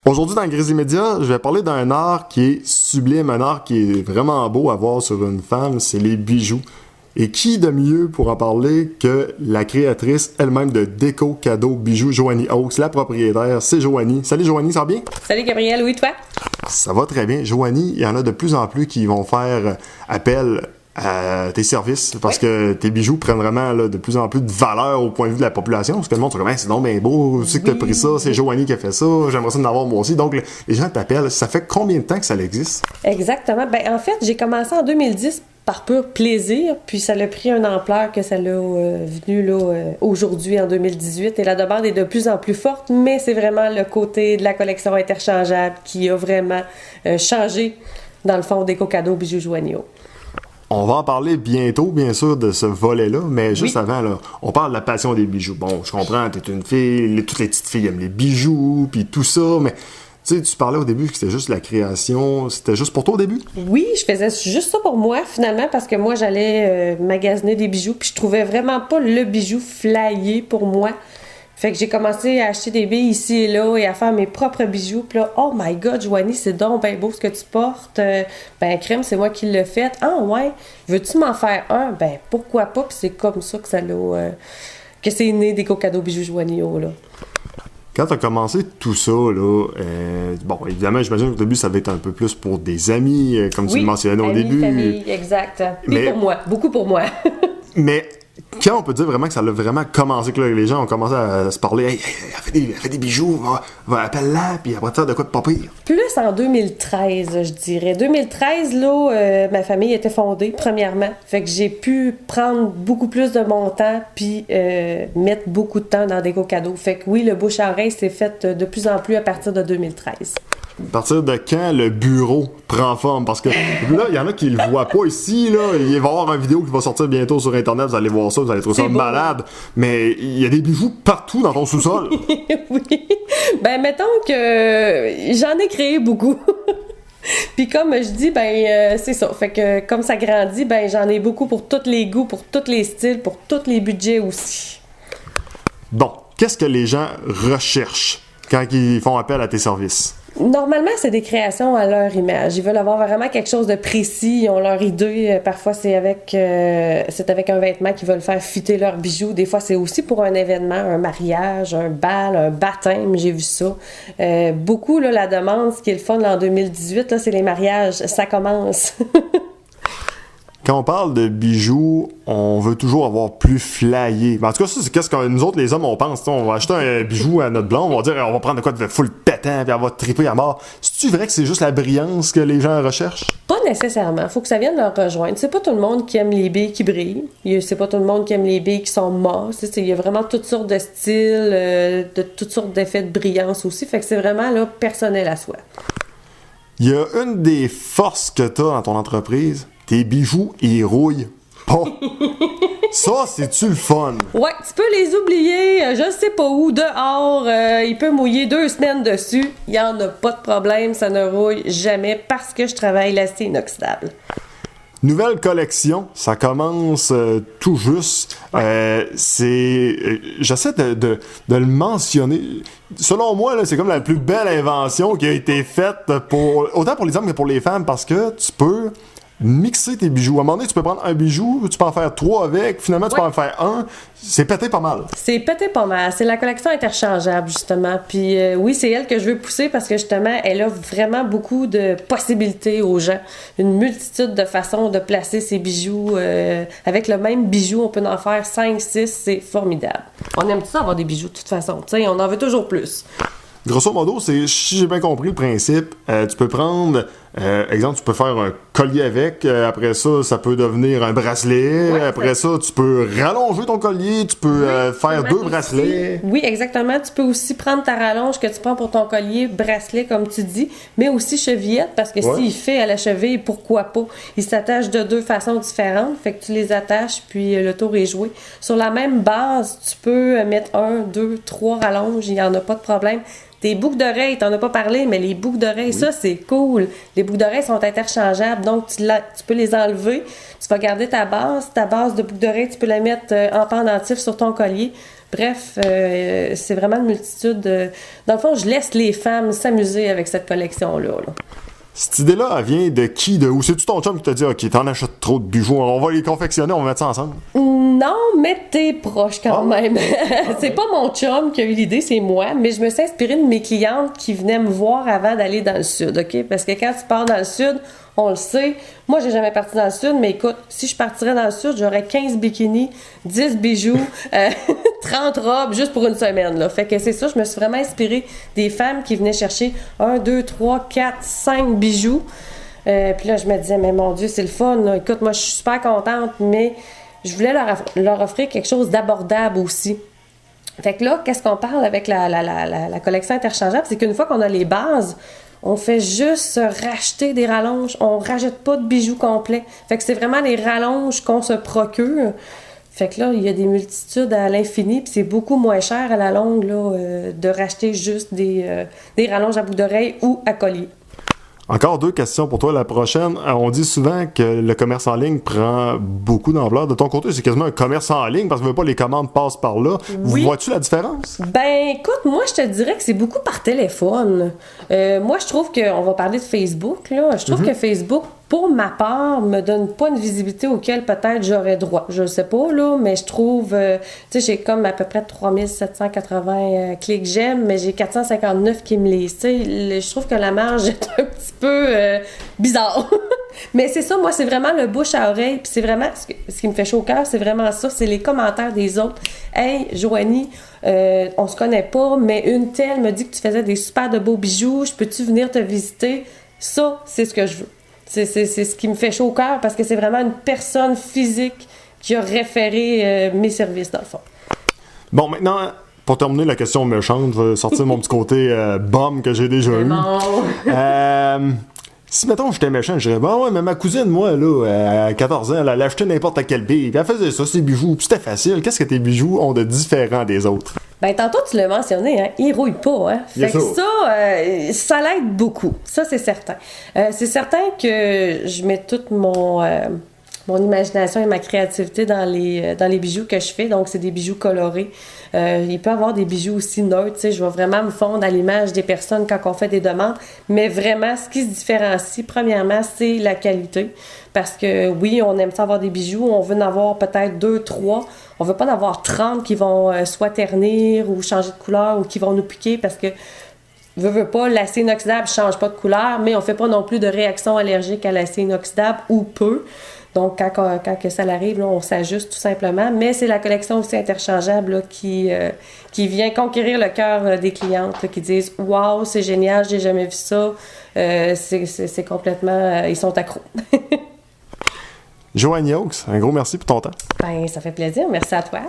Aujourd'hui, dans Grizzly Media, je vais parler d'un art qui est sublime, un art qui est vraiment beau à voir sur une femme, c'est les bijoux. Et qui de mieux pour en parler que la créatrice elle-même de Déco Cadeau Bijoux, Joanie Hawks, la propriétaire, c'est Joanie. Salut Joanie, ça va bien? Salut Gabriel, oui toi? Ça va très bien. Joanie, il y en a de plus en plus qui vont faire appel à tes services parce que tes bijoux prennent vraiment là, de plus en plus de valeur au point de vue de la population. Parce que le monde se dit, c'est donc bien beau, tu sais que t'as pris ça, c'est Joanie qui a fait ça, j'aimerais ça en avoir moi aussi. Donc les gens t'appellent. Ça fait combien de temps que ça existe? Exactement. Ben en fait, j'ai commencé en 2010 par pur plaisir, puis ça a pris une ampleur que ça l'a venu là, aujourd'hui en 2018. Et la demande est de plus en plus forte, mais c'est vraiment le côté de la collection interchangeable qui a vraiment changé dans le fond Déco Cadeau Bijoux Joanie. On va en parler bientôt, bien sûr, de ce volet-là, mais juste avant, là, on parle de la passion des bijoux. Bon, je comprends, t'es une fille, toutes les petites filles aiment les bijoux, puis tout ça, mais tu sais, tu parlais au début que c'était juste la création, c'était juste pour toi au début? Oui, je faisais juste ça pour moi, finalement, parce que moi, j'allais magasiner des bijoux, puis je trouvais vraiment pas le bijou flyé pour moi. Fait que j'ai commencé à acheter des billes ici et là et à faire mes propres bijoux. Puis là, oh my God, Joanie, c'est donc ben beau ce que tu portes. Ben, crème, c'est moi qui l'ai fait. Ah ouais, veux-tu m'en faire un? Ben, pourquoi pas? Puis c'est comme ça que ça l'a... que c'est né Déco Cadeau Bijoux Joanie, là. Quand tu as commencé tout ça, là, bon, évidemment, j'imagine qu'au début, ça va être un peu plus pour des amis, comme tu le mentionnais au début. Famille, exact. Mais pour moi, beaucoup pour moi. Mais quand on peut dire vraiment que ça a vraiment commencé, que là, les gens ont commencé à se parler, hey, elle fait des bijoux, appelle-la, puis après ça, de quoi de pas pire? Plus en 2013, je dirais. 2013, là, ma famille était fondée, premièrement. Fait que j'ai pu prendre beaucoup plus de mon temps, puis mettre beaucoup de temps dans Déco Cadeau. Fait que oui, le bouche à oreille s'est fait de plus en plus à partir de 2013. À partir de quand le bureau prend forme? Parce que là, il y en a qui le voient pas ici, là. Il va y avoir une vidéo qui va sortir bientôt sur Internet, vous allez voir ça, vous allez trouver ça malade. Mais il y a des bijoux partout dans ton sous-sol. Oui. Ben, mettons que j'en ai créé beaucoup. Puis comme je dis, ben c'est ça. Fait que comme ça grandit, ben j'en ai beaucoup pour tous les goûts, pour tous les styles, pour tous les budgets aussi. Bon, qu'est-ce que les gens recherchent quand ils font appel à tes services? Normalement, c'est des créations à leur image. Ils veulent avoir vraiment quelque chose de précis. Ils ont leur idée. Parfois, c'est avec un vêtement qu'ils veulent faire fitter leurs bijoux. Des fois, c'est aussi pour un événement, un mariage, un bal, un baptême. J'ai vu ça. Beaucoup, là, la demande, ce qui est le fun là, en 2018, là, c'est les mariages. Ça commence. Quand on parle de bijoux, on veut toujours avoir plus flyé. En tout cas, ça, c'est qu'est-ce que nous autres, les hommes, on pense. On va acheter un bijou à notre blonde, on va dire, on va prendre de quoi de full pétant, puis on va triper à mort. C'est-tu vrai que c'est juste la brillance que les gens recherchent? Pas nécessairement. Faut que ça vienne leur rejoindre. C'est pas tout le monde qui aime les billes qui brillent. C'est pas tout le monde qui aime les billes qui sont mortes. Il y a vraiment toutes sortes de styles, de toutes sortes d'effets de brillance aussi. Fait que c'est vraiment là, personnel à soi. Il y a une des forces que tu as dans ton entreprise. Tes bijoux, ils rouillent pas. Ça, c'est-tu le fun? Ouais, tu peux les oublier, je sais pas où, dehors, il peut mouiller 2 semaines dessus. Il y en a pas de problème, ça ne rouille jamais parce que je travaille l'acier inoxydable. Nouvelle collection, ça commence tout juste. J'essaie de le mentionner. Selon moi, là, c'est comme la plus belle invention qui a été faite autant pour les hommes que pour les femmes parce que tu peux mixer tes bijoux. À un moment donné, tu peux prendre un bijou, tu peux en faire 3 avec, finalement, tu peux en faire un. C'est pété pas mal. C'est pété pas mal. C'est la collection interchangeable, justement. Puis oui, c'est elle que je veux pousser parce que, justement, elle offre vraiment beaucoup de possibilités aux gens. Une multitude de façons de placer ses bijoux. Avec le même bijou, on peut en faire 5, 6. C'est formidable. On aime tout ça avoir des bijoux, de toute façon. Tu sais, on en veut toujours plus. Grosso modo, si j'ai bien compris le principe, tu peux prendre, exemple, tu peux faire un collier avec, après ça, ça peut devenir un bracelet, après ça, tu peux rallonger ton collier, tu peux faire 2 bracelets. Oui, exactement. Tu peux aussi prendre ta rallonge que tu prends pour ton collier, bracelet, comme tu dis, mais aussi chevillette, parce que s'il fait à la cheville, pourquoi pas? Il s'attache de 2 façons différentes, fait que tu les attaches, puis le tour est joué. Sur la même base, tu peux mettre 1, 2, 3 rallonges, il n'y en a pas de problème. Tes boucles d'oreilles, t'en as pas parlé, mais les boucles d'oreilles, ça, c'est cool. Les boucles d'oreilles sont interchangeables, donc tu peux les enlever. Tu vas garder ta base de boucles d'oreilles, tu peux la mettre en pendentif sur ton collier. Bref, c'est vraiment une multitude de... Dans le fond, je laisse les femmes s'amuser avec cette collection-là. Là. Cette idée-là, elle vient de qui, de où? C'est-tu ton chum qui t'a dit, OK, t'en achètes trop de bijoux, on va les confectionner, on va mettre ça ensemble? Non, mais t'es proche quand même. C'est pas mon chum qui a eu l'idée, c'est moi, mais je me suis inspirée de mes clientes qui venaient me voir avant d'aller dans le sud, OK? Parce que quand tu pars dans le sud, on le sait. Moi, j'ai jamais parti dans le sud, mais écoute, si je partirais dans le sud, j'aurais 15 bikinis, 10 bijoux, 30 robes juste pour une semaine, là. Fait que c'est ça, je me suis vraiment inspirée des femmes qui venaient chercher 1, 2, 3, 4, 5 bijoux. Puis là, je me disais, mais mon Dieu, c'est le fun, là. Écoute, moi, je suis super contente, mais je voulais leur offrir quelque chose d'abordable aussi. Fait que là, qu'est-ce qu'on parle avec la collection interchangeable? C'est qu'une fois qu'on a les bases, on fait juste se racheter des rallonges. On rajoute pas de bijoux complets. Fait que c'est vraiment les rallonges qu'on se procure. Fait que là, il y a des multitudes à l'infini, puis c'est beaucoup moins cher à la longue là, de racheter juste des rallonges à boucle d'oreille ou à collier. Encore 2 questions pour toi. La prochaine, on dit souvent que le commerce en ligne prend beaucoup d'ampleur. De ton côté, c'est quasiment un commerce en ligne parce que pas les commandes passent par là. Oui. Vois-tu la différence? Ben, écoute, moi, je te dirais que c'est beaucoup par téléphone. Moi, je trouve qu'on va parler de Facebook, là. Je trouve que Facebook, pour ma part, me donne pas une visibilité auquel peut-être j'aurais droit. Je sais pas, là, mais je trouve... tu sais, j'ai comme à peu près 3780 clics j'aime, mais j'ai 459 qui me lisent. Tu sais, je trouve que la marge est un petit peu bizarre. Mais c'est ça, moi, c'est vraiment le bouche à oreille, puis c'est vraiment... Ce qui me fait chaud au cœur, c'est vraiment ça, c'est les commentaires des autres. « Hey, Joanie, on se connaît pas, mais une telle me dit que tu faisais des super de beaux bijoux, je peux-tu venir te visiter? » Ça, c'est ce que je veux. C'est ce qui me fait chaud au cœur parce que c'est vraiment une personne physique qui a référé mes services, dans le fond. Bon, maintenant, pour terminer la question méchante, je vais sortir mon petit côté bum que j'ai déjà eu. Bon. Si, mettons, j'étais méchant, je dirais, bon, ouais, mais ma cousine, moi, là, à 14 ans, elle allait acheter n'importe quel bille, puis elle faisait ça, ses bijoux, puis c'était facile. Qu'est-ce que tes bijoux ont de différent des autres? Ben, tantôt, tu l'as mentionné, hein, ils rouillent pas, hein. Fait que ça l'aide beaucoup. Ça, c'est certain. C'est certain que je mets toute mon imagination et ma créativité dans les bijoux que je fais. Donc, c'est des bijoux colorés. Il peut y avoir des bijoux aussi neutres. Tu sais, je vais vraiment me fondre à l'image des personnes quand on fait des demandes. Mais vraiment, ce qui se différencie, premièrement, c'est la qualité. Parce que oui, on aime ça avoir des bijoux. On veut en avoir peut-être 2, 3. On veut pas en avoir 30 qui vont soit ternir ou changer de couleur ou qui vont nous piquer parce que veux pas, l'acier inoxydable ne change pas de couleur, mais on fait pas non plus de réaction allergique à l'acier inoxydable ou peu. Donc, quand que ça arrive, là, on s'ajuste tout simplement. Mais c'est la collection aussi interchangeable là, qui vient conquérir le cœur des clientes là, qui disent « Wow, c'est génial, j'ai jamais vu ça. » C'est complètement... ils sont accros. Joanie Hawks, un gros merci pour ton temps. Ben, ça fait plaisir. Merci à toi.